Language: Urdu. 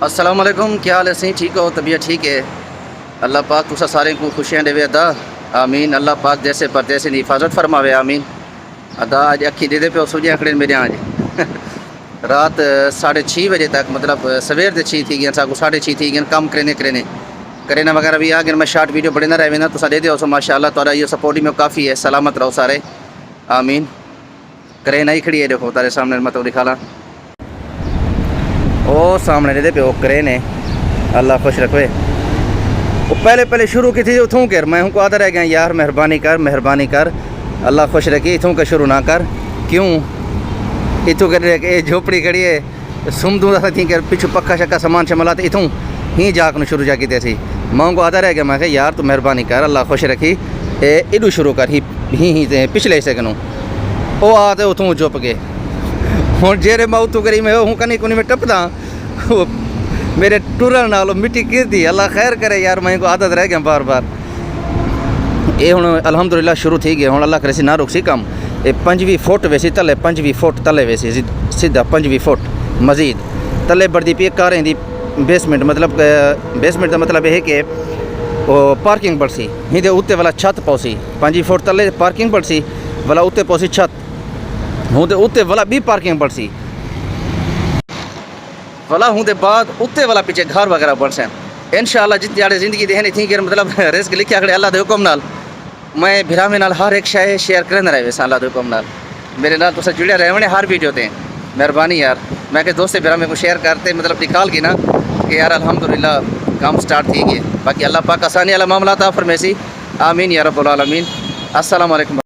السلام علیکم، کیا حال ہے سی؟ ٹھیک ہو؟ طبیعت ٹھیک ہے؟ اللہ پاک تسا سارے کو خوشیاں دے ادا آمین۔ اللہ پاک جیسے پردیسے دی حفاظت فرماوے آمین ادا۔ آج اکھی دے پہ سوجے آنکڑے میرے آج رات 6:30 بجے تک، مطلب سویر دے 6 تھی گئے، ساکو 6:30 تھی گئے کام کرینے وغیرہ بھی آگے میں شارٹ ویڈیو بڑے نہ رہے نا، تسا دے دے سو ماشاءاللہ تارا یہ سپورٹ میں کافی ہے۔ سلامت رہو سارے آمین۔ کرینا ہی کھڑی ہے، دیکھو تارے سامنے مطلب دکھا لا او سامنے دے پہ وہ کرین ہے، اللہ خوش رکھوے۔ وہ پہلے شروع کی تھی اتھوں کر، میں ہوں کو آدھا رہ گیا یار مہربانی کر اللہ خوش رکھی، اتھوں کا شروع نہ کر۔ کیوں اتھوں کر اے جھوپڑی کھڑی ہے سمدوں دا تھی کر پچھو پکا شکا سامان شمالات اتھوں ہی جا کے شروع جا کی سی۔ میں ہوں کو آدھا رہ گیا، میں کہ یار تو مہربانی کر اللہ خوش رکھی، اے ایڈو شروع کر ہی پچھلے حصے کنوں او آتے اتھوں چپ گئے۔ ہوں جیرے میں اتوں کری میں ہوں کنی میں ٹپدا میرے ٹورن نالو مٹی گر دی، اللہ خیر کرے یار، میں کو عادت رہ گیا بار یہ ہوں الحمدللہ شروع تھی گیا۔ ہوں اللہ کرے سی نہ رک سی کم، یہ 25 فٹ ویسی تلے، 25 فٹ تلے ویسی سیدھا 25 فٹ مزید تلے بڑھتی پی کاریں دی بیسمنٹ، مطلب بیسمنٹ کا مطلب یہ کہ وہ پارکنگ بڑھ سی ہی دے اتنے والا چھت پوسی 25 فٹ تلے پارکنگ بڑھ سی والا اتنے پوسی چھت ہوں دے اتنے والا بھی پارکنگ بڑھ سی والا ہوں دے بعد اتنے والا پیچھے گھر وغیرہ بڑھ سین انشاءاللہ جتنی آڑے زندگی دے تھی کہ مطلب رزق لکھیا کھڑے اللہ دے حکم نال میں بھرا میں نال ہر ایک شے شیئر کرنے رہے ویسا اللہ دے حکم نال میرے نال تسا جڑے رہے ہونے ہر ویڈیو تے مہربانی یار۔ میں کہ دوست بھرا میں کو شیئر کرتے مطلب نکال گی نا کہ یار الحمدللہ کام سٹارٹ تھی گئے، باقی اللہ پاک آسانی والا معاملات فرمیسی آمین یا رب العالمین۔ السلام علیکم۔